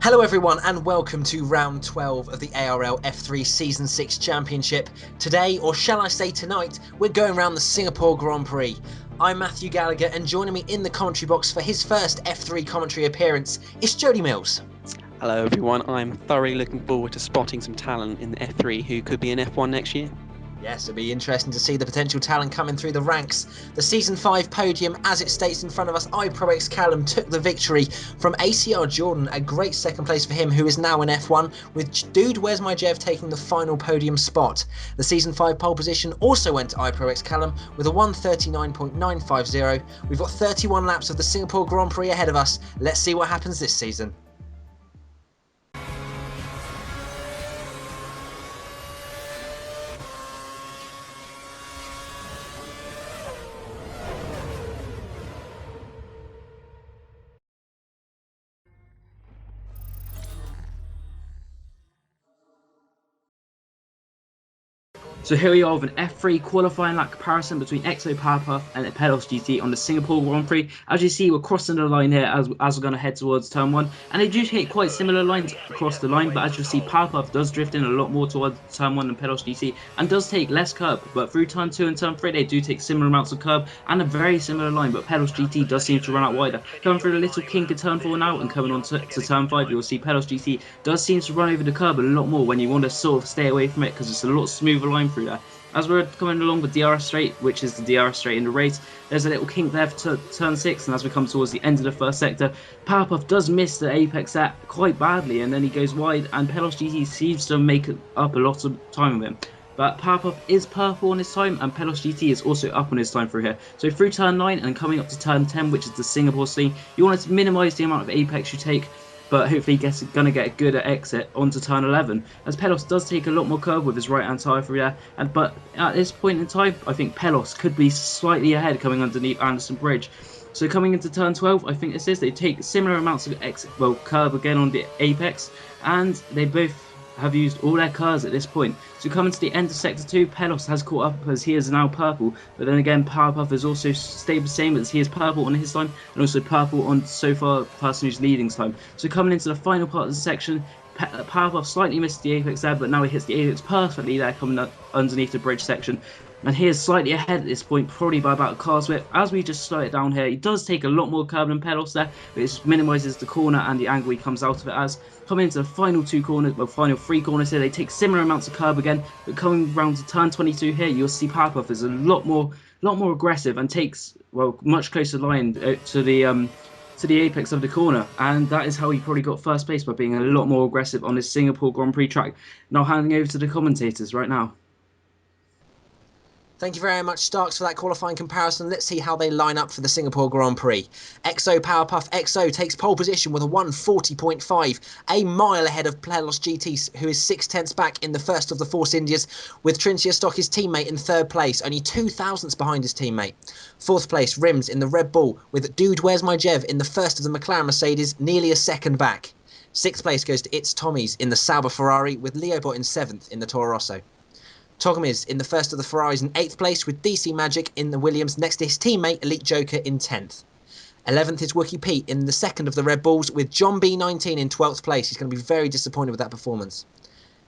Hello everyone and welcome to round 12 of the ARL F3 Season 6 Championship. Today, or shall I say tonight, we're going around the Singapore Grand Prix. I'm Matthew Gallagher and joining me in the commentary box for his first F3 commentary appearance is Jody Mills. Hello everyone, I'm thoroughly looking forward to spotting some talent in the F3 who could be in F1 next year. Yes, it'll be interesting to see the potential talent coming through the ranks. The Season 5 podium, as it states in front of us, iProX Callum took the victory from ACR Jordan, a great second place for him, who is now in F1, with Dude Where's My Jev taking the final podium spot. The Season 5 pole position also went to iProX Callum with a 1:39.950. We've got 31 laps of the Singapore Grand Prix ahead of us. Let's see what happens this season. So here we are with an F3 qualifying lap comparison between powerpuff and pelosgt on the Singapore Grand Prix. As you see, we're crossing the line here as we're going to head towards turn 1. And they do take quite similar lines across the line, but as you see, powerpuff does drift in a lot more towards turn 1 than pelosgt and does take less curb. But through turn 2 and turn 3, they do take similar amounts of curb and a very similar line, but pelosgt does seem to run out wider. Coming through the little kink of turn 4 now and coming on to turn 5, you'll see pelosgt does seem to run over the curb a lot more when you want to sort of stay away from it, because it's a lot smoother line through there. As we're coming along the DRS straight, which is the DRS straight in the race, there's a little kink there for turn 6, and as we come towards the end of the first sector, powerpuff does miss the apex there quite badly, and then he goes wide, and pelosgt seems to make up a lot of time with him. But powerpuff is purple on his time, and pelosgt is also up on his time through here. So through turn 9 and coming up to turn 10, which is the Singapore scene, you want to minimise the amount of apex you take, but hopefully going to get a good exit onto turn 11, as Pelos does take a lot more curve with his right hand tyre through there. But at this point in time, I think Pelos could be slightly ahead coming underneath Anderson Bridge. So coming into turn 12, I think this is, they take similar amounts of curve again on the apex, and they both have used all their cars at this point. So coming to the end of sector 2, Pelos has caught up as he is now purple, but then again powerpuff has also stayed the same as he is purple on his time, and also purple on so far the person who's leading's time. So coming into the final part of the section, powerpuff slightly missed the apex there, but now he hits the apex perfectly there coming up underneath the bridge section. And he is slightly ahead at this point, probably by about a car's width. As we just slow it down here, he does take a lot more curb than Pelos there, but it just minimises the corner and the angle he comes out of it as. Coming into the final two corners, well, final three corners here, they take similar amounts of curb again, but coming round to turn 22 here, you'll see powerpuff is a lot more aggressive and takes, well, much closer line to the apex of the corner, and that is how he probably got first place, by being a lot more aggressive on his Singapore Grand Prix track. Now handing over to the commentators right now. Thank you very much, Starks, for that qualifying comparison. Let's see how they line up for the Singapore Grand Prix. powerpuff XO takes pole position with a 1:40.5, a mile ahead of pelosgt, who is 6/10 back in the first of the Force Indias, with Trincia Stock, his teammate, in third place, only 0.02 behind his teammate. Fourth place, Wrimz in the Red Bull, with Dude Where's My Jev in the first of the McLaren Mercedes, nearly a second back. Sixth place goes to EliteJokerOoXx Tommyzz in the Sauber Ferrari, with Leoobot in 7th in the Toro Rosso. Togomies in the first of the Ferraris in 8th place, with MagiK in the Williams next to his teammate EliteJoker in 10th. 11th is Wookie Pete in the second of the Red Bulls, with John B19 in 12th place. He's going to be very disappointed with that performance.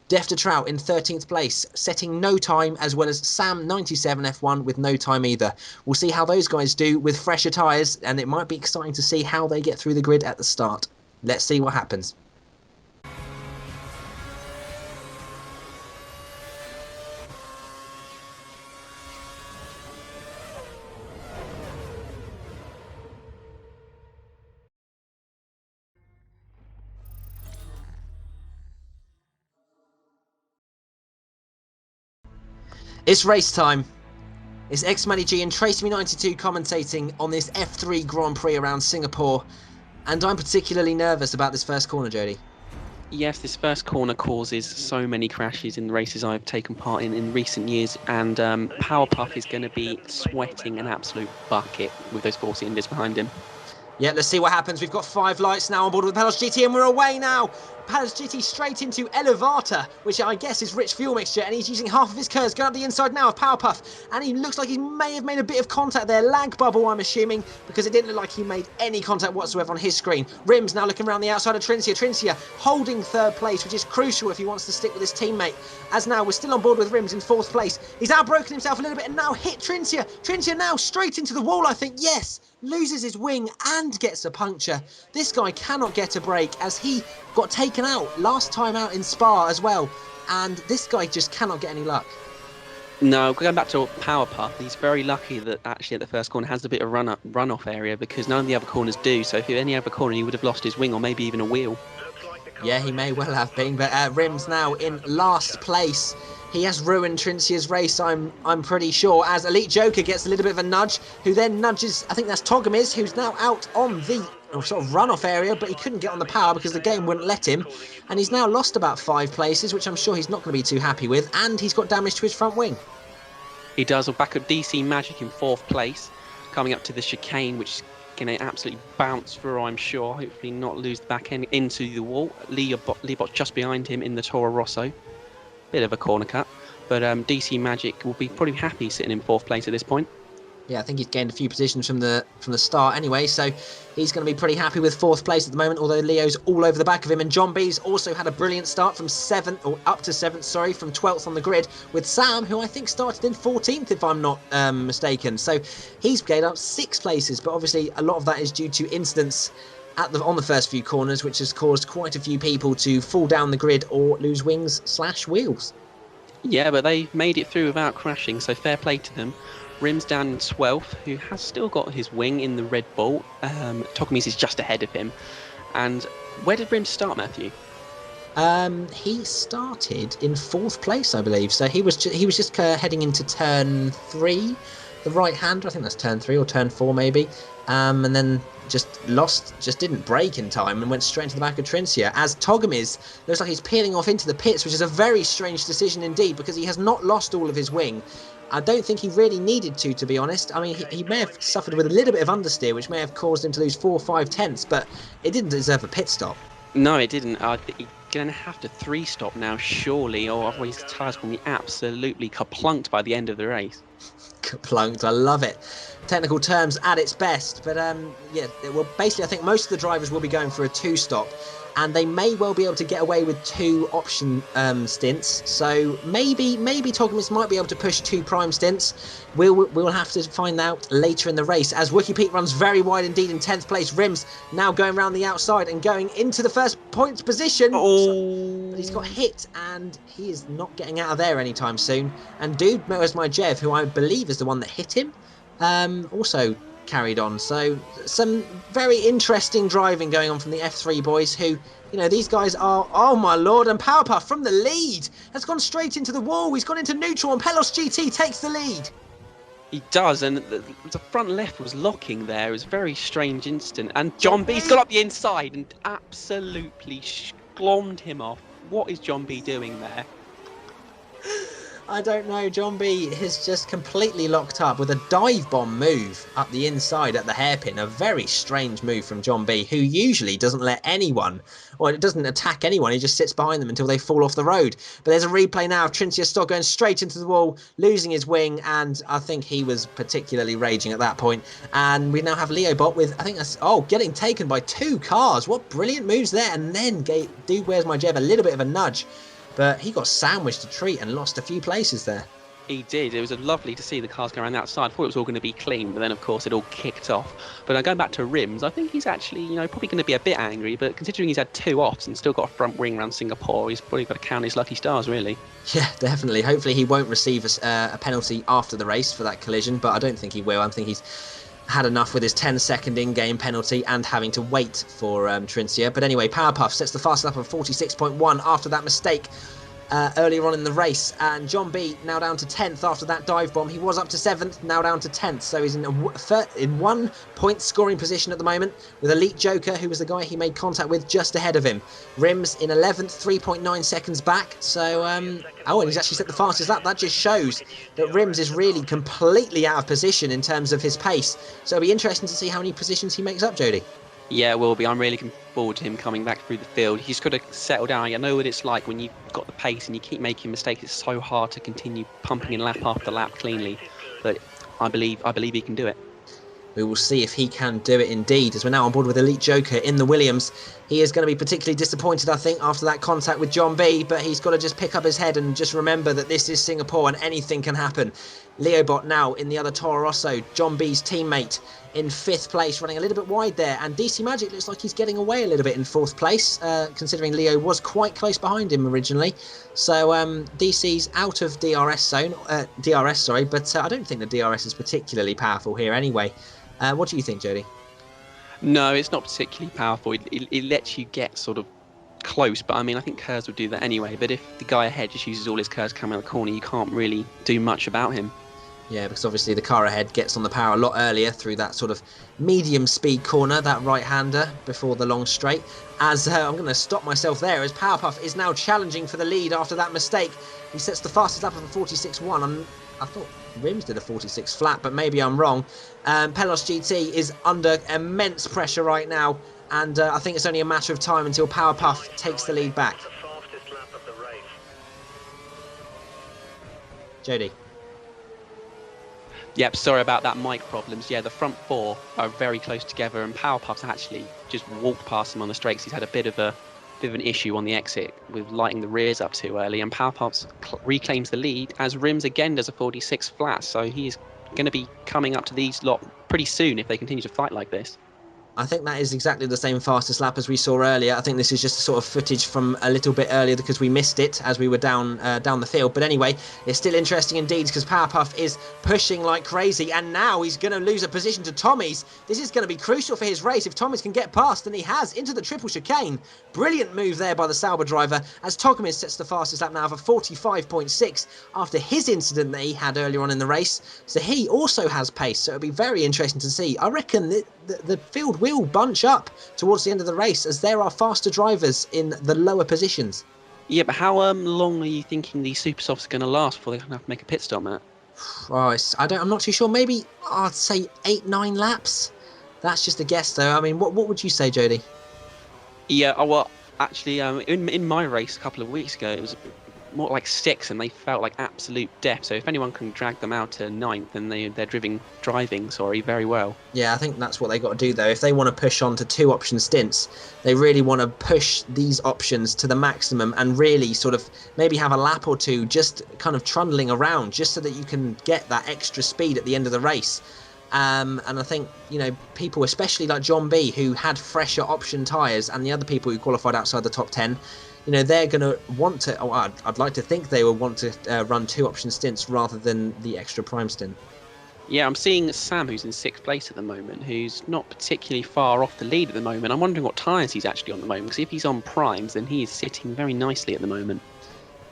Defter Trout in 13th place, setting no time, as well as Sam97 F1 with no time either. We'll see how those guys do with fresher tyres, and it might be exciting to see how they get through the grid at the start. Let's see what happens. It's race time. It's xMattyG and TraceMe92 commentating on this F3 Grand Prix around Singapore, and I'm particularly nervous about this first corner, Jody. Yes, this first corner causes so many crashes in the races I've taken part in recent years, and powerpuff is going to be sweating an absolute bucket with those Force Indies behind him. Yeah, let's see what happens. We've got 5 lights now on board with pelosgt, and we're away now. pelosgt straight into Elevator, which I guess is rich fuel mixture, and he's using half of his curves, going up the inside now of powerpuff, and he looks like he may have made a bit of contact there. Lag bubble, I'm assuming, because it didn't look like he made any contact whatsoever on his screen. Wrimz now looking around the outside of Trincia holding third place, which is crucial if he wants to stick with his teammate. As now we're still on board with Wrimz in fourth place. He's outbroken himself a little bit and now hit Trincia. Trincia now straight into the wall, I think. Yes, loses his wing and gets a puncture. This guy cannot get a break, as he got taken out last time out in Spa as well, and this guy just cannot get any luck. No, going back to powerpuff, he's very lucky that actually at the first corner has a bit of runoff area, because none of the other corners do. So if he had any other corner, he would have lost his wing or maybe even a wheel. Yeah, he may well have been, but Wrimz now in last place. He has ruined Trincia's race, I'm pretty sure, as EliteJoker gets a little bit of a nudge, who then nudges, I think that's Togomies, who's now out on the sort of runoff area, but he couldn't get on the power because the game wouldn't let him, and he's now lost about 5 places, which I'm sure he's not going to be too happy with, and he's got damage to his front wing. He does. We're back at DC MagiK in 4th place, coming up to the chicane, which is going to absolutely bounce through, I'm sure, hopefully not lose the back end into the wall. Leoobot just behind him in the Toro Rosso. Bit of a corner cut, but DC MagiK will be probably happy sitting in 4th place at this point. Yeah, I think he's gained a few positions from the start anyway, so he's going to be pretty happy with 4th place at the moment, although Leo's all over the back of him. And John B's also had a brilliant start from 7th, or up to 7th, sorry, from 12th on the grid, with Sam, who I think started in 14th, if I'm not mistaken. So he's gained up 6 places, but obviously a lot of that is due to incidents on the first few corners, which has caused quite a few people to fall down the grid or lose wings/wheels. Yeah, but they made it through without crashing, so fair play to them. Wrimz down in 12th, who has still got his wing in the Red Bull. Togomies is just ahead of him. And where did Wrimz start, Matthew? He started in 4th place, I believe. So he was just heading into turn 3, the right hander. I think that's turn 3 or turn 4 maybe. And then just didn't brake in time and went straight into the back of Trincia, as Togomies looks like he's peeling off into the pits, which is a very strange decision indeed, because he has not lost all of his wing. I don't think he really needed to be honest. I mean, he may have suffered with a little bit of understeer, which may have caused him to lose 4 or 5 tenths, but it didn't deserve a pit stop. No, it didn't. He's going to have to 3-stop now, surely, or otherwise his tyres will be absolutely kaplunked by the end of the race. Kaplunked, I love it. Technical terms at its best, but yeah, well, basically I think most of the drivers will be going for a 2-stop, and they may well be able to get away with 2 option stints. So maybe Togomies might be able to push 2 prime stints. We'll have to find out later in the race, as Wookie Pete runs very wide indeed in 10th place. Wrimz now going around the outside and going into the first points position. But he's got hit, and he is not getting out of there anytime soon. And dude, where's my Jev, who I believe is the one that hit him, also carried on. So some very interesting driving going on from the F3 boys, who, you know, these guys are, oh my lord. And powerpuff from the lead has gone straight into the wall. He's gone into neutral, and pelosgt takes the lead. He does, and the front left was locking there. It was a very strange instant, and John B's got up the inside and absolutely glommed him off. What is John B doing there? I don't know. John B has just completely locked up with a dive bomb move up the inside at the hairpin. A very strange move from John B, who usually doesn't let anyone, or it doesn't attack anyone. He just sits behind them until they fall off the road. But there's a replay now of Trincia Stock going straight into the wall, losing his wing, and I think he was particularly raging at that point. And we now have Leoobot with, I think that's, getting taken by 2 cars. What brilliant moves there. And then Dude Where's My Jev a little bit of a nudge, but he got sandwiched a treat and lost a few places there. He did. It was lovely to see the cars go around the outside. I thought it was all going to be clean, but then of course it all kicked off. But going back to Wrimz, I think he's actually, probably going to be a bit angry, but considering he's had 2 offs and still got a front wing around Singapore, he's probably got to count his lucky stars, really. Yeah, definitely. Hopefully he won't receive a penalty after the race for that collision, but I don't think he will. I think he's had enough with his 10-second in-game penalty and having to wait for Trincia. But anyway, powerpuff sets the fastest lap of 46.1 after that mistake earlier on in the race, and John B now down to 10th after that dive bomb. He was up to 7th, now down to 10th, so he's in 1 point scoring position at the moment, with EliteJoker, who was the guy he made contact with, just ahead of him. Wrimz in 11th, 3.9 seconds back. So and he's actually set the fastest lap. That just shows that Wrimz is really completely out of position in terms of his pace, so it'll be interesting to see how many positions he makes up, Jody. Yeah, it will be. I'm really looking forward to him coming back through the field. He's got to settle down. I know what it's like when you've got the pace and you keep making mistakes. It's so hard to continue pumping in lap after lap cleanly. But I believe he can do it. We will see if he can do it indeed, as we're now on board with Elite Joker in the Williams. He is going to be particularly disappointed, I think, after that contact with John B, but he's got to just pick up his head and just remember that this is Singapore and anything can happen. Leoobot now in the other Toro Rosso, John B's teammate in 5th place, running a little bit wide there, and DC MagiK looks like he's getting away a little bit in 4th place, considering Leo was quite close behind him originally. So DC's out of DRS zone, but I don't think the DRS is particularly powerful here anyway. What do you think, Jody? No, it's not particularly powerful. It lets you get sort of close, but I mean, I think Kurz would do that anyway. But if the guy ahead just uses all his Kurz coming out the corner, you can't really do much about him. Yeah, because obviously the car ahead gets on the power a lot earlier through that sort of medium speed corner, that right-hander before the long straight. As I'm going to stop myself there, as Powerpuff is now challenging for the lead after that mistake. He sets the fastest lap of a 46.1. I thought Wrimz did a 46 flat, but maybe I'm wrong. pelosgt is under immense pressure right now, and I think it's only a matter of time until Powerpuff takes the lead back. Jody. Yep, sorry about that mic problems. Yeah, the front 4 are very close together, and Powerpuff's actually just walked past him on the straights. He's had a bit of an issue on the exit with lighting the rears up too early, and Powerpuff reclaims the lead as Wrimz again does a 46 flat. So he's going to be coming up to these lot pretty soon if they continue to fight like this. I think that is exactly the same fastest lap as we saw earlier. I think this is just sort of footage from a little bit earlier because we missed it as we were down the field. But anyway, it's still interesting indeed because Powerpuff is pushing like crazy, and now he's going to lose a position to Tommyzz. This is going to be crucial for his race if Tommyzz can get past, and he has, into the triple chicane. Brilliant move there by the Sauber driver as Togomies sets the fastest lap now of a 45.6 after his incident that he had earlier on in the race. So he also has pace, so it'll be very interesting to see. I reckon the field will bunch up towards the end of the race as there are faster drivers in the lower positions. Yeah, but how long are you thinking these super softs are going to last before they're going to have to make a pit stop, Matt? Oh, I'm not too sure. Maybe I'd say 8-9 laps. That's just a guess, though. I mean, what would you say, Jody? Yeah, well, actually, in my race a couple of weeks ago, it was more like 6, and they felt like absolute death. So if anyone can drag them out to 9th, then they're driving very well. Yeah, I think that's what they got to do, though. If they want to push on to 2 option stints, they really want to push these options to the maximum and really sort of maybe have a lap or 2 just kind of trundling around, just so that you can get that extra speed at the end of the race. And I think, people, especially like John B, who had fresher option tyres, and the other people who qualified outside the top 10, they're going to want to, I'd like to think they will want to run 2 option stints rather than the extra prime stint. Yeah, I'm seeing Sam, who's in 6th place at the moment, who's not particularly far off the lead at the moment. I'm wondering what tyres he's actually on at the moment, because if he's on primes, then he is sitting very nicely at the moment.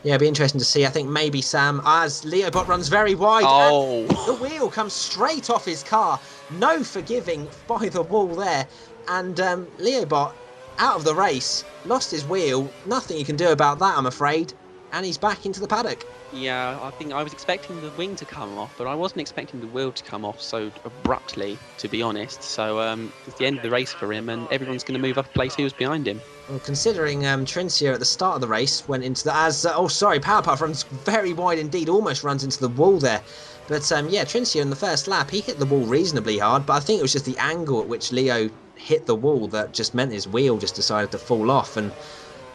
Yeah, it'll be interesting to see. I think maybe Sam, as Leoobot runs very wide, and the wheel comes straight off his car. No forgiving by the wall there. And Leoobot, out of the race, lost his wheel. Nothing you can do about that, I'm afraid. And he's back into the paddock. Yeah, I think I was expecting the wing to come off, but I wasn't expecting the wheel to come off so abruptly, to be honest. So it's the end of the race for him, and everyone's going to move up a place who was behind him. Well, considering Trincia at the start of the race went into the... Powerpuff runs very wide indeed, almost runs into the wall there. But yeah, Trincia in the first lap, he hit the wall reasonably hard, but I think it was just the angle at which Leo hit the wall that just meant his wheel just decided to fall off. And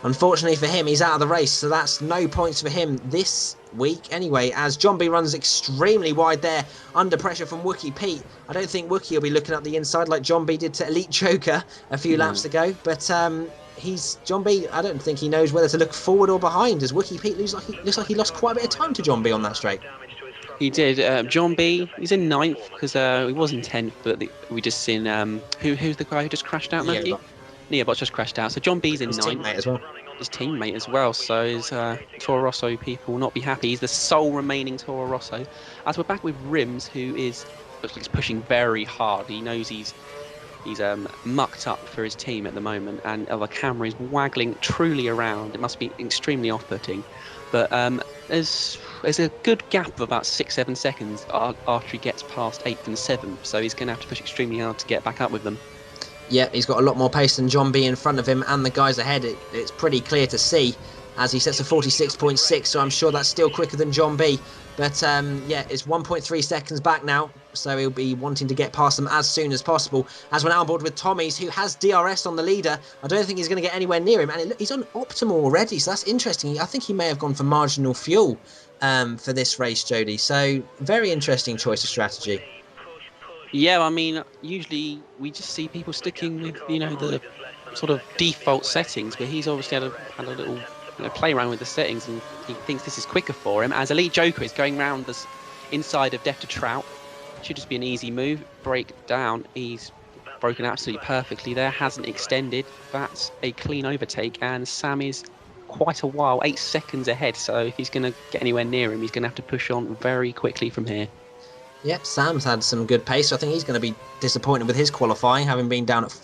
unfortunately for him, he's out of the race, so that's no points for him this week anyway, as John B runs extremely wide there under pressure from Wookie Pete. I don't think Wookie will be looking up the inside like John B did to Elite Joker a few laps ago, but John B, I don't think he knows whether to look forward or behind, as Wookie Pete looks like he lost quite a bit of time to John B on that straight. He did. John B, he's in 9th because he was in 10th, but we just seen who's the guy who just crashed out, Matthew? Leoobot just crashed out. So John B's in 9th. His teammate as well. So his Toro Rosso people will not be happy. He's the sole remaining Toro Rosso. As we're back with Wrimz, who looks like he's pushing very hard. He knows he's mucked up for his team at the moment, and the camera is waggling truly around. It must be extremely off-putting. But there's a good gap of about 6-7 seconds after he gets past 8th and 7th, so he's going to have to push extremely hard to get back up with them. Yeah, he's got a lot more pace than John B in front of him, and the guys ahead, it's pretty clear to see as he sets a 46.6, so I'm sure that's still quicker than John B. But yeah, it's 1.3 seconds back now, so he'll be wanting to get past them as soon as possible. As we're now on board with Tommyzz, who has DRS on the leader. I don't think he's going to get anywhere near him, and he's on optimal already, so that's interesting. I think he may have gone for marginal fuel for this race, Jody. So very interesting choice of strategy. Yeah, I mean, usually we just see people sticking with, you know, the sort of default settings, but he's obviously had a little play around with the settings, and he thinks this is quicker for him. As EliteJoker is going round this inside of Death to Trout, should just be an easy move. Break down, he's broken absolutely perfectly there, hasn't extended. That's a clean overtake, and Sam is quite a while, 8 seconds ahead, so if he's going to get anywhere near him, he's going to have to push on very quickly from here. Yep, Sam's had some good pace, so I think he's going to be disappointed with his qualifying, having been down at to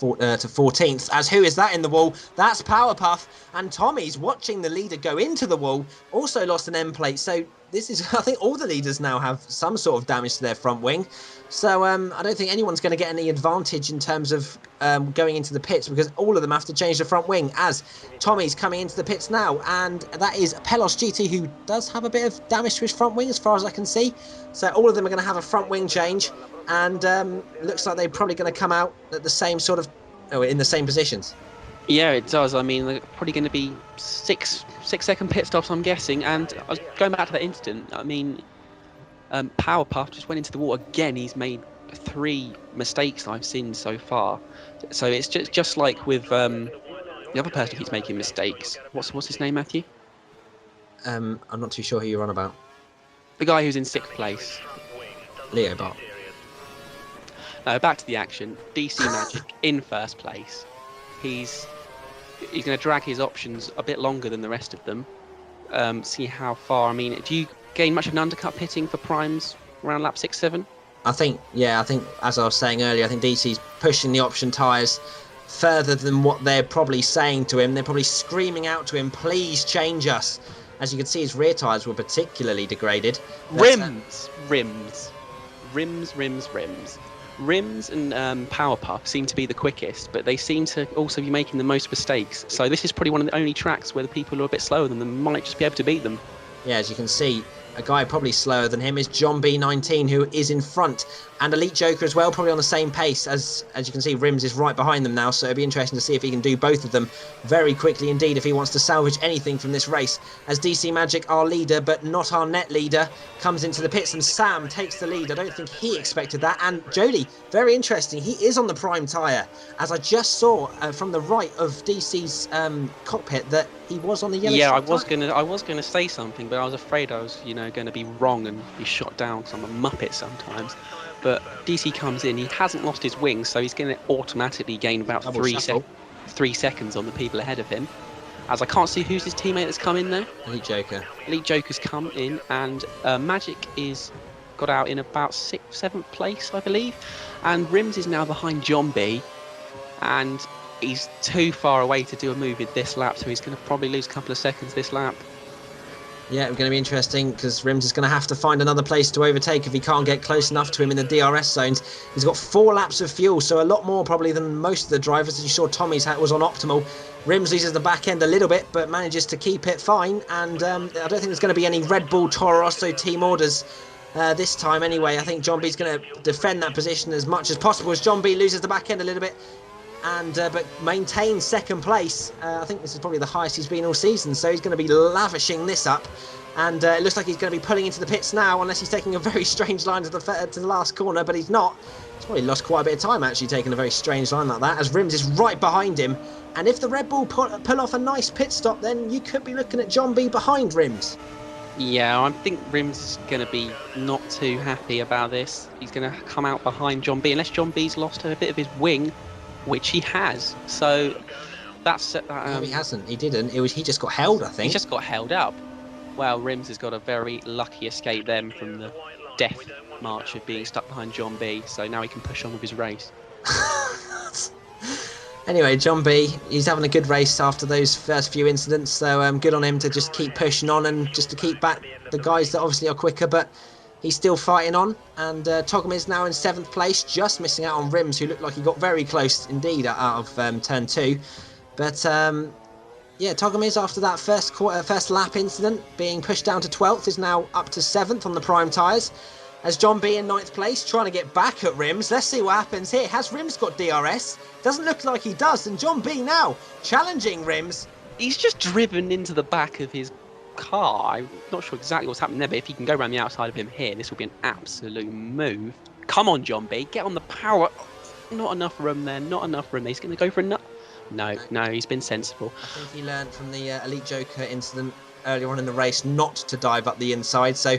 14th. As who is that in the wall? That's Powerpuff, and Tommyzz, watching the leader go into the wall, also lost an end plate. So this is, I think all the leaders now have some sort of damage to their front wing. So I don't think anyone's going to get any advantage in terms of going into the pits, because all of them have to change the front wing, as Tommyzz coming into the pits now, and that is pelosgt, who does have a bit of damage to his front wing as far as I can see. So all of them are going to have a front wing change, and looks like they're probably going to come out at the same sort of, in the same positions. Yeah, it does. I mean, they're probably going to be six-second pit stops, I'm guessing. And I was going back to that incident. I mean, Powerpuff just went into the wall again. He's made 3 mistakes I've seen so far. So it's just like with the other person who's making mistakes. What's his name, Matthew? I'm not too sure who you're on about. The guy who's in 6th place. Leoobot. No, back to the action. DC MagiK in 1st place. He's going to drag his options a bit longer than the rest of them. See how far. I mean, do you gain much of an undercut pitting for primes around lap 6-7? I think as I was saying earlier, I think DC's pushing the option tyres further than what they're probably saying to him. They're probably screaming out to him, please change us. As you can see, his rear tyres were particularly degraded. Wrimz and Powerpuff seem to be the quickest, but they seem to also be making the most mistakes. So this is probably one of the only tracks where the people who are a bit slower than them might just be able to beat them. Yeah, as you can see, a guy probably slower than him is John B19, who is in front, and EliteJoker as well, probably on the same pace. As you can see, Wrimz is right behind them now, so it'll be interesting to see if he can do both of them very quickly indeed, if he wants to salvage anything from this race. As DC MagiK, our leader, but not our net leader, comes into the pits, and Sam takes the lead. I don't think he expected that. And Jody, very interesting, he is on the prime tyre, as I just saw from the right of DC's cockpit that he was on the yellow. Yeah, I was gonna say something, but I was afraid I was, going to be wrong and be shot down, because I'm a muppet sometimes. But DC comes in, he hasn't lost his wings, so he's going to automatically gain about 3 seconds on the people ahead of him. As I can't see who's his teammate that's come in there. EliteJoker's come in, and MagiK is got out in about 6th, 7th place, I believe. And Wrimz is now behind John B, and he's too far away to do a move in this lap, so he's going to probably lose a couple of seconds this lap. Yeah, it's going to be interesting, because Wrimz is going to have to find another place to overtake if he can't get close enough to him in the DRS zones. He's got 4 laps of fuel, so a lot more probably than most of the drivers. As you saw, Tommyzz was on optimal. Wrimz loses the back end a little bit, but manages to keep it fine. And I don't think there's going to be any Red Bull Toro Rosso team orders this time anyway. I think John B's going to defend that position as much as possible, as John B loses the back end a little bit. And but maintains 2nd place. I think this is probably the highest he's been all season, so he's going to be lavishing this up. And it looks like he's going to be pulling into the pits now, unless he's taking a very strange line to the last corner, but he's not. He's probably lost quite a bit of time actually taking a very strange line like that, as Wrimz is right behind him. And if the Red Bull pull off a nice pit stop, then you could be looking at John B behind Wrimz. Yeah, I think Wrimz is going to be not too happy about this. He's going to come out behind John B, unless John B's lost a bit of his wing, which he has. So that's no, he hasn't. He didn't. He just got held, I think. He just got held up. Well, Wrimz has got a very lucky escape then from the death march of being stuck behind John B. So now he can push on with his race. Anyway, John B, he's having a good race after those first few incidents. So good on him to just keep pushing on and just to keep back the guys that obviously are quicker. But he's still fighting on, and Togomies now in 7th place, just missing out on Wrimz, who looked like he got very close indeed out of turn 2. But yeah, Togomies, after that first lap incident, being pushed down to 12th, is now up to 7th on the prime tyres. As John B in 9th place, trying to get back at Wrimz. Let's see what happens here. Has Wrimz got DRS? Doesn't look like he does. And John B now challenging Wrimz. He's just driven into the back of his car. I'm not sure exactly what's happening there, but if he can go around the outside of him here, this will be an absolute move. Come on, John B, get on the power. Not enough room there, not enough room. He's going to go for another. No, he's been sensible. I think he learned from the Elite Joker incident earlier on in the race not to dive up the inside. So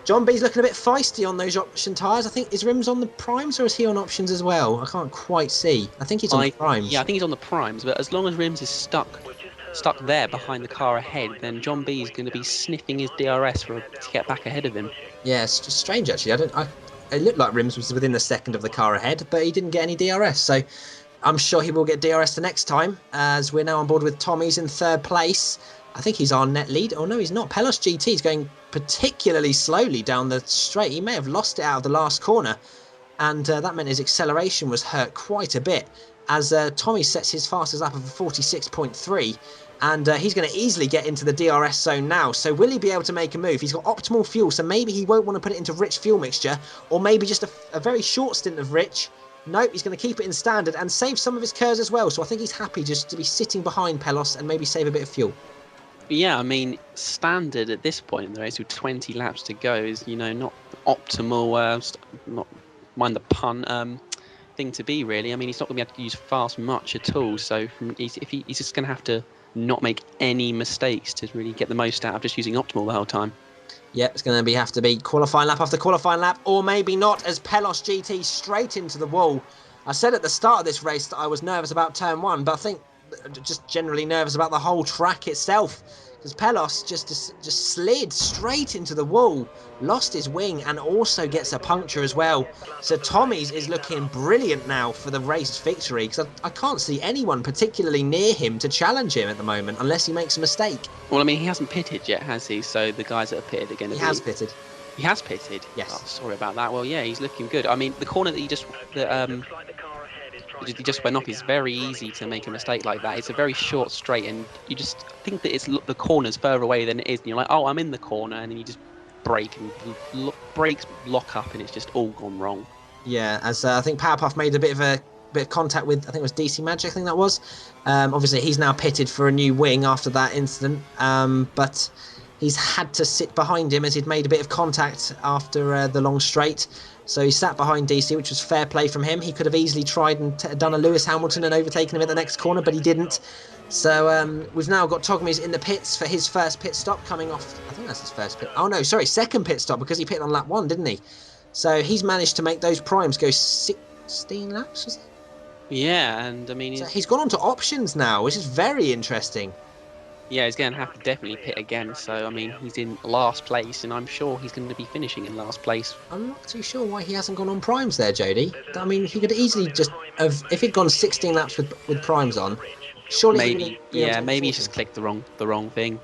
John B's looking a bit feisty on those option tyres. I think, is Wrimz on the primes or is he on options as well? I can't quite see. I think he's on the primes. Yeah, I think he's on the primes, but as long as Wrimz is stuck there behind the car ahead, then John B is going to be sniffing his DRS to get back ahead of him. Yeah, it's just strange actually. It looked like Wrimz was within a second of the car ahead, but he didn't get any DRS. So I'm sure he will get DRS the next time, as we're now on board with Tommyzz in 3rd place. I think he's our net lead. Oh no, he's not. pelosgt is going particularly slowly down the straight. He may have lost it out of the last corner, and that meant his acceleration was hurt quite a bit, as Tommy sets his fastest lap of 46.3, and he's going to easily get into the DRS zone now. So will he be able to make a move? He's got optimal fuel, so maybe he won't want to put it into rich fuel mixture, or maybe just a very short stint of rich. Nope, he's going to keep it in standard and save some of his curves as well. So I think he's happy just to be sitting behind Pelos and maybe save a bit of fuel. Yeah, I mean, standard at this point in the race with 20 laps to go is, not optimal, not mind the pun, thing to be, really. I mean, he's not going to be able to use fast much at all. So he's just going to have to not make any mistakes to really get the most out of just using optimal the whole time. Yep, it's going to have to be qualifying lap after qualifying lap, or maybe not, as pelosgt straight into the wall. I said at the start of this race that I was nervous about turn 1, but I think just generally nervous about the whole track itself, because Pelos just slid straight into the wall, lost his wing, and also gets a puncture as well. So Tommyzz is looking brilliant now for the race victory, because I can't see anyone particularly near him to challenge him at the moment, unless he makes a mistake. Well, I mean, he hasn't pitted yet, has he? So the guys that are pitted are going to He has pitted. He has pitted? Yes. Oh, sorry about that. Well, yeah, he's looking good. I mean, the corner that he just went off is very easy to make a mistake like that. It's a very short straight, and you just think that the corner's further away than it is, and you're like, oh, I'm in the corner, and then you just brake, and brakes lock up, and it's just all gone wrong. Yeah, as I think powerpuff made a bit of contact with, I think it was MagiK, I think that was. Obviously, he's now pitted for a new wing after that incident, but he's had to sit behind him as he'd made a bit of contact after the long straight. So he sat behind DC, which was fair play from him. He could have easily tried and done a Lewis Hamilton and overtaken him at the next corner, but he didn't. So we've now got Togomies in the pits for his first pit stop, coming off, I think that's his first pit. Oh no, sorry, second pit stop, because he pitted on lap 1, didn't he? So he's managed to make those primes go 16 laps, was it? Yeah, and I mean... So he's gone on to options now, which is very interesting. Yeah, he's going to have to definitely pit again. So, I mean, he's in last place, and I'm sure he's going to be finishing in last place. I'm not too sure why he hasn't gone on primes there, Jody. I mean, he could easily just have, if he'd gone 16 laps with primes on, surely maybe, maybe he's just clicked the wrong thing.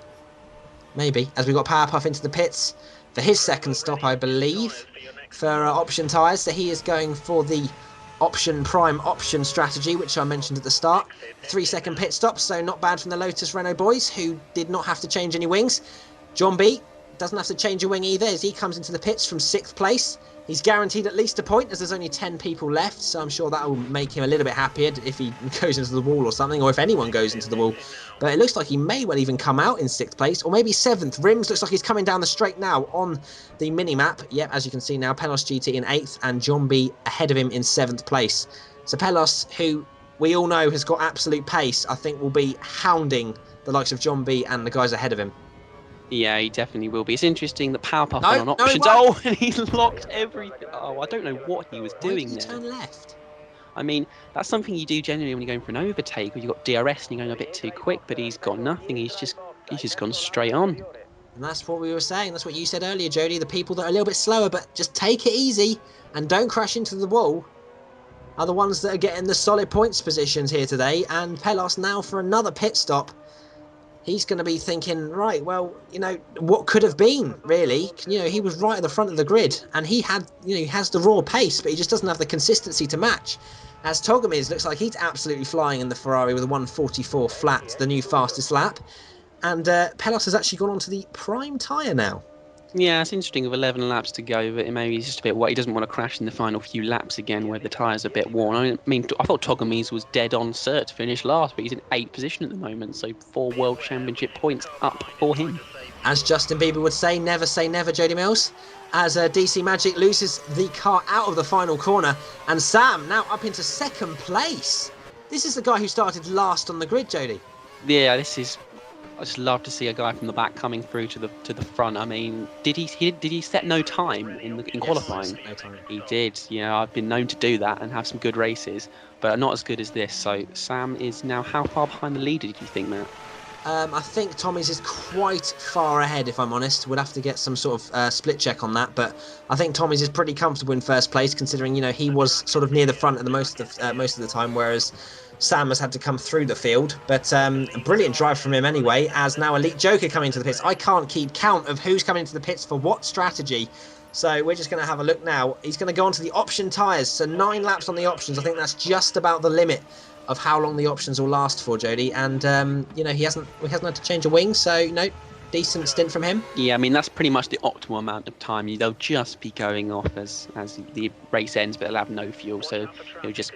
Maybe, as we got powerpuff into the pits for his second stop, I believe, for option tyres. So he is going for the prime option strategy, which I mentioned at the start. 3-second pit stop, so not bad from the Lotus Renault boys, who did not have to change any wings. John B doesn't have to change a wing either, as he comes into the pits from 6th place. He's guaranteed at least a point, as there's only 10 people left, so I'm sure that will make him a little bit happier if he goes into the wall or something, or if anyone goes into the wall. But it looks like he may well even come out in 6th place, or maybe 7th. Wrimz looks like he's coming down the straight now on the mini-map. Yep, as you can see now, pelosgt in 8th, and John B ahead of him in 7th place. So Pelos, who we all know has got absolute pace, I think will be hounding the likes of John B and the guys ahead of him. Yeah, he definitely will be. It's interesting that powerpuff went on options. Oh, and he locked everything. Oh, I don't know what he was doing there. Turn left? I mean, that's something you do generally when you're going for an overtake, or you've got DRS and you're going a bit too quick, but he's got nothing. He's just gone straight on. And that's what we were saying. That's what you said earlier, Jody. The people that are a little bit slower, but just take it easy and don't crash into the wall, are the ones that are getting the solid points positions here today. And Pelos now for another pit stop. he's going to be thinking, right, well, what could have been, really? He was right at the front of the grid, and he has the raw pace, but he just doesn't have the consistency to match. As Togomies looks like he's absolutely flying in the Ferrari with a 1:44 flat, the new fastest lap. And Pelos has actually gone on to the prime tyre now. Yeah, it's interesting with 11 laps to go, but maybe he's just a bit what he doesn't want to crash in the final few laps again where the tyres are a bit worn. I thought Togomies was dead on cert to finish last, but he's in 8th position at the moment, so 4 World Championship points up for him. As Justin Bieber would say never, Jody Mills. As DC MagiK loses the car out of the final corner, and Sam now up into 2nd place. This is the guy who started last on the grid, Jody. Yeah, I just love to see a guy from the back coming through to the front. I mean, did he set no time in qualifying? No time. He did. I've been known to do that and have some good races, but not as good as this. So Sam is now how far behind the leader, do you think, Matt? I think Tommyzz is quite far ahead, if I'm honest. We'll have to get some sort of split check on that, but I think Tommyzz is pretty comfortable in 1st place, considering he was sort of near the front at the most of the time, whereas Sam has had to come through the field. But a brilliant drive from him anyway, as now EliteJoker coming into the pits. I can't keep count of who's coming into the pits for what strategy, so we're just going to have a look now. He's going to go onto the option tyres, so 9 laps on the options. I think that's just about the limit of how long the options will last for, Jody. And he hasn't had to change a wing, so decent stint from him. Yeah, I mean that's pretty much the optimal amount of time. They'll just be going off as the race ends, but they'll have no fuel, so it'll just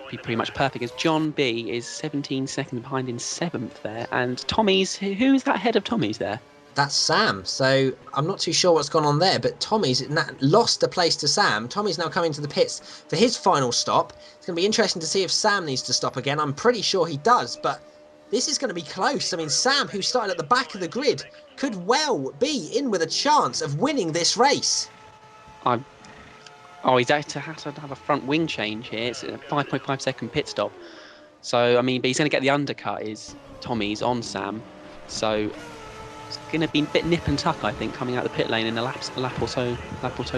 be pretty much perfect. As John B is 17 seconds behind in 7th there, and Tommyzz, who is that ahead of Tommyzz there? That's Sam. So I'm not too sure what's gone on there, but Tommyzz lost a place to Sam. Tommyzz now coming to the pits for his final stop. It's going to be interesting to see if Sam needs to stop again. I'm pretty sure he does, but this is going to be close. I mean, Sam, who started at the back of the grid, could well be in with a chance of winning this race. He's had to have a front wing change here. It's a 5.5 second pit stop. So, I mean, but he's going to get the undercut, is Tommyzz on Sam. So it's going to be a bit nip and tuck, I think, coming out the pit lane in a lap or so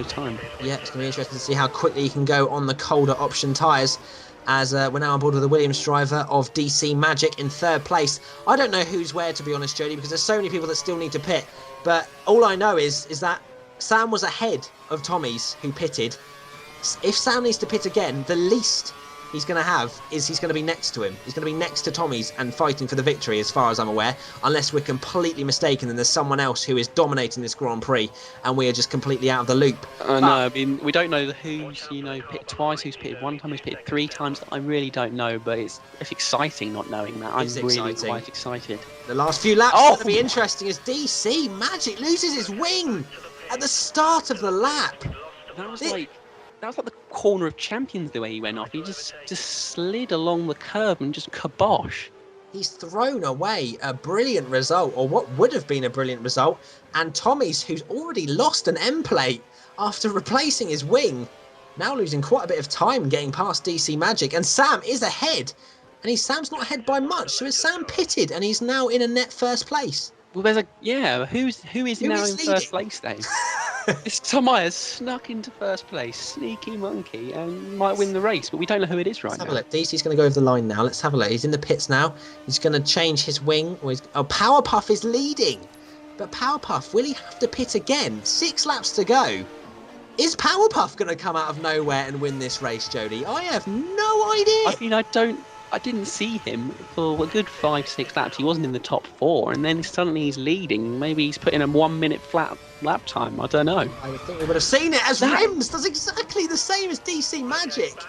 time. Yeah, it's going to be interesting to see how quickly he can go on the colder option tyres, as we're now on board with the Williams driver of DC MagiK in 3rd place. I don't know who's where, to be honest, Jody, because there's so many people that still need to pit. But all I know is that Sam was ahead of Tommyzz, who pitted. If Sam needs to pit again, the least he's going to have is he's going to be next to him. He's going to be next to Tommyzz and fighting for the victory, as far as I'm aware, unless we're completely mistaken and there's someone else who is dominating this Grand Prix and we are just completely out of the loop. No, I mean, we don't know who's pitted twice, who's pitted 1 time, who's pitted 3 times. I really don't know, but it's exciting not knowing that. I'm really quite excited. The last few laps are going to be interesting as DC MagiK loses his wing at the start of the lap. That was like the corner of champions, the way he went off. He just slid along the curb and just kabosh. He's thrown away a brilliant result, or what would have been a brilliant result. And Tommyzz, who's already lost an M plate after replacing his wing, now losing quite a bit of time getting past DC MagiK. And Sam is ahead, and Sam's not ahead by much. So is Sam pitted, and he's now in a net 1st place. Well, who is now in leading? 1st place then? It's Tommyzz snuck into 1st place, sneaky monkey, and might win the race, but we don't know who it is right now. Let's have a look. DC's going to go over the line now. Let's have a look. He's in the pits now. He's going to change his wing. Powerpuff is leading. But Powerpuff, will he have to pit again? 6 laps to go. Is Powerpuff going to come out of nowhere and win this race, Jody? I have no idea. I mean, I didn't see him for a good 5-6 laps. He wasn't in the top 4, and then suddenly he's leading. Maybe he's put in a 1 minute flat lap time. I don't know. I would think we would have seen it, as Wrimz does exactly the same as DC MagiK.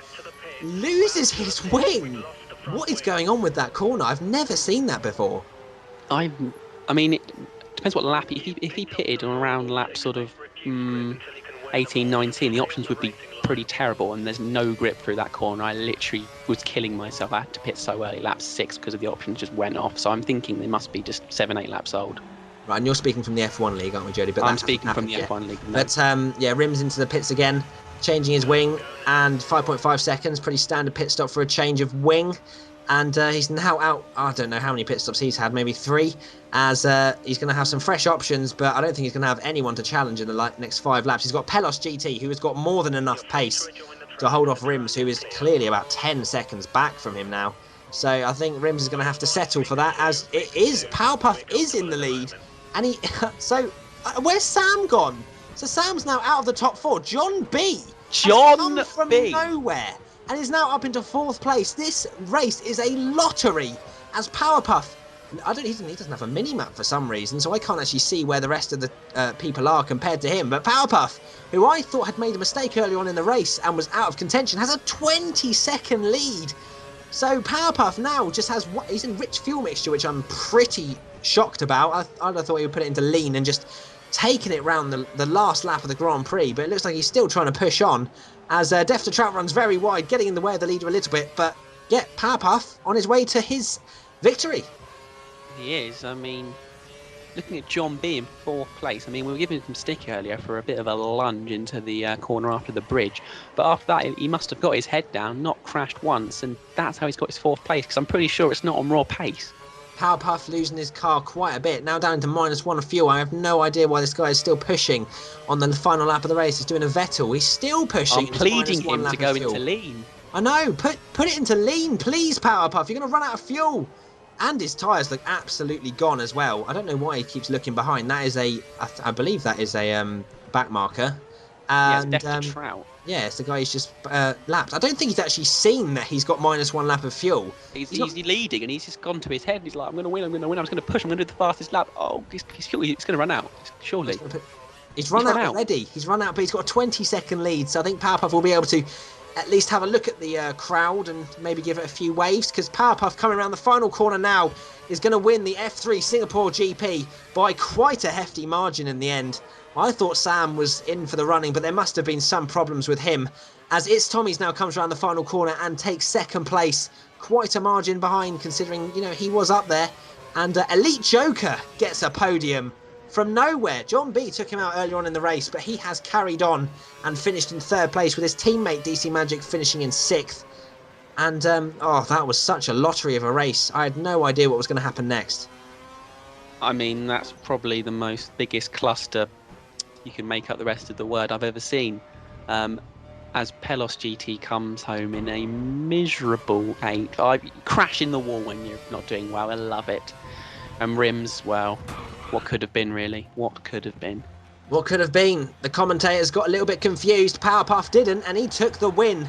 Loses his wing. What is going on with that corner? I've never seen that before. I mean, it depends what lap. If he pitted on around lap sort of 18, 19, the options would be pretty terrible, and there's no grip through that corner. I literally was killing myself. I had to pit so early, lap 6, because of the options just went off. So I'm thinking they must be just 7-8 laps old. Right, and you're speaking from the F1 League, aren't we, Jody? But I'm speaking from the F1 League. No. But Wrimz into the pits again, changing his wing, and 5.5 seconds, pretty standard pit stop for a change of wing. And he's now out, I don't know how many pit stops he's had, maybe 3, as he's going to have some fresh options, but I don't think he's going to have anyone to challenge in the next 5 laps. He's got pelosgt, who has got more than enough pace to hold off Wrimz, who is clearly about 10 seconds back from him now. So I think Wrimz is going to have to settle for that, as it is. Powerpuff is in the lead. And he... So, where's Sam gone? So Sam's now out of the top 4. John B. John come from B. nowhere and is now up into 4th place. This race is a lottery, as Powerpuff... he doesn't have a mini-map for some reason, so I can't actually see where the rest of the people are compared to him. But Powerpuff, who I thought had made a mistake early on in the race and was out of contention, has a 20-second lead. So Powerpuff now just has... He's in rich fuel mixture, which I'm pretty shocked about. I'd have thought he would put it into lean and just taken it round the last lap of the Grand Prix. But it looks like he's still trying to push on, as Death to Trout runs very wide, getting in the way of the leader a little bit. But yeah, Powerpuff on his way to his victory. He is. I mean, looking at John B in 4th place, I mean, we were giving him some stick earlier for a bit of a lunge into the corner after the bridge. But after that, he must have got his head down, not crashed once, and that's how he's got his 4th place, because I'm pretty sure it's not on raw pace. Powerpuff losing his car quite a bit, now down to -1 of fuel. I have no idea why this guy is still pushing on the final lap of the race. He's doing a Vettel. He's still pushing. I'm pleading him to go into lean. I know. Put it into lean, please, Powerpuff. You're going to run out of fuel. And his tyres look absolutely gone as well. I don't know why he keeps looking behind. That is I believe that is a back marker. And Death to Trout. yeah, it's the guy who's just lapped. I don't think he's actually seen that he's got -1 lap of fuel. He's leading, and he's just gone to his head. He's like, I'm going to win, I'm just going to push, I'm going to do the fastest lap. Oh, he's going to run out, surely. He's run out already. He's run out, but he's got a 20-second lead. So I think Powerpuff will be able to at least have a look at the crowd and maybe give it a few waves, because Powerpuff coming around the final corner now is going to win the F3 Singapore GP by quite a hefty margin in the end. I thought Sam was in for the running, but there must have been some problems with him, as it's Tommyzz now comes around the final corner and takes 2nd place. Quite a margin behind, considering, you know, he was up there. And EliteJoker gets a podium from nowhere. John B took him out earlier on in the race, but he has carried on and finished in 3rd place, with his teammate DC Magic finishing in 6th. And, that was such a lottery of a race. I had no idea what was going to happen next. I mean, that's probably the biggest cluster, you can make up the rest of the word, I've ever seen. As pelosgt comes home in a miserable 8th. I crash in the wall when you're not doing well. I love it. And Wrimz, well, what could have been, really? What could have been? What could have been? The commentators got a little bit confused. Powerpuff didn't, and he took the win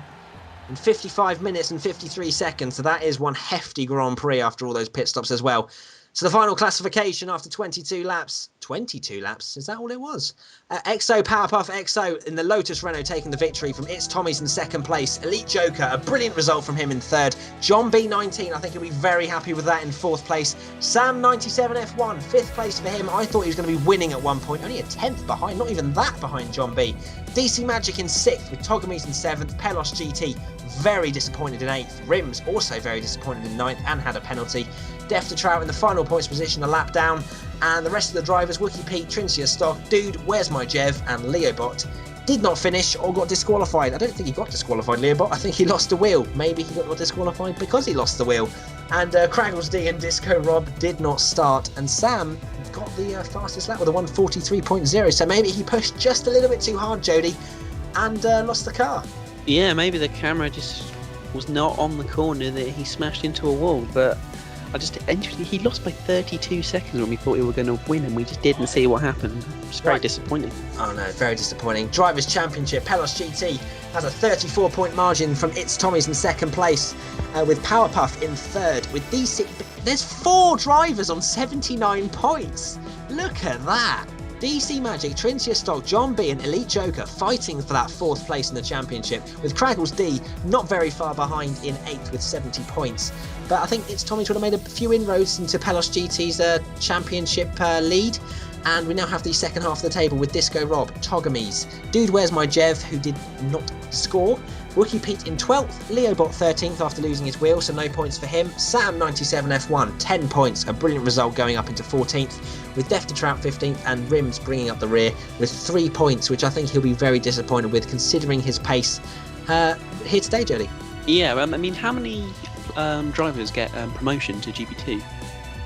in 55 minutes and 53 seconds. So that is one hefty Grand Prix after all those pit stops as well. So the final classification after 22 laps. 22 laps? Is that all it was? XO, Powerpuff, XO in the Lotus Renault taking the victory from It's Tommyzz in 2nd place. EliteJoker, a brilliant result from him in 3rd. John B 19, I think he'll be very happy with that in 4th place. Sam 97 F1, 5th place for him. I thought he was going to be winning at one point. Only a 10th behind, not even that behind John B. DC MagiK in 6th with Togomies in 7th. pelosgt very disappointed in 8th. Wrimz also very disappointed in 9th and had a penalty. Death to Trout in the final points position, a lap down. And the rest of the drivers, Wookie Pete, Trincia Stock, Dude, Where's My Jev, and Leoobot, did not finish or got disqualified. I don't think he got disqualified, Leoobot. I think he lost the wheel. Maybe he got disqualified because he lost the wheel. And Craggles D and Disco Rob did not start. And Sam got the fastest lap with a 1:43.0. So maybe he pushed just a little bit too hard, Jody, and lost the car. Yeah, maybe the camera just was not on the corner that he smashed into a wall, but he lost by 32 seconds when we thought we were going to win, and we just didn't see what happened. It's very disappointing. Oh no, very disappointing. Drivers' Championship, pelosgt has a 34-point margin from It's Tommyzz in 2nd place, with Powerpuff in 3rd. With DC, there's 4 drivers on 79 points. Look at that. DC MagiK, Trincia Stock, John B and EliteJoker fighting for that 4th place in the championship, with Craggles D not very far behind in 8th with 70 points. But I think It's Tommyzz would have made a few inroads into pelosgt's championship lead. And we now have the second half of the table with Disco Rob, Togomies, Dude Where's My Jev, who did not score, Wookie Pete in 12th, Leoobot 13th after losing his wheel, so no points for him, Sam 97 F1, 10 points, a brilliant result going up into 14th, with Death to Trout 15th and Wrimz bringing up the rear with 3 points, which I think he'll be very disappointed with considering his pace here today, Jody. Yeah, I mean, how many drivers get promotion to GP2?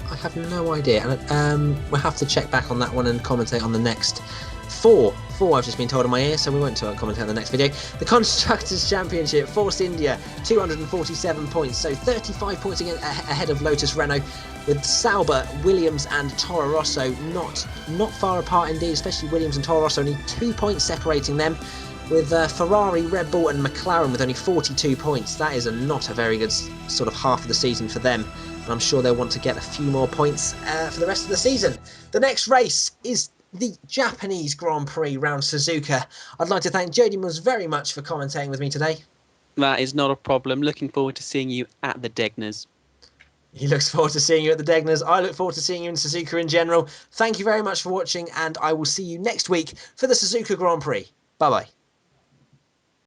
I have no idea, and we'll have to check back on that one and commentate on the next 4 4 I've just been told in my ear, so we won't comment on the next video. The Constructors' Championship, Force India, 247 points, so 35 points ahead of Lotus Renault, with Sauber, Williams and Toro Rosso not far apart indeed, especially Williams and Toro Rosso, only 2 points separating them, with Ferrari, Red Bull and McLaren with only 42 points. That is not a very good sort of half of the season for them, and I'm sure they'll want to get a few more points for the rest of the season. The next race is the Japanese Grand Prix round Suzuka. I'd like to thank Togomies very much for commentating with me today. That is not a problem. Looking forward to seeing you at the Degners. He looks forward to seeing you at the Degners. I look forward to seeing you in Suzuka in general. Thank you very much for watching, and I will see you next week for the Suzuka Grand Prix. Bye-bye.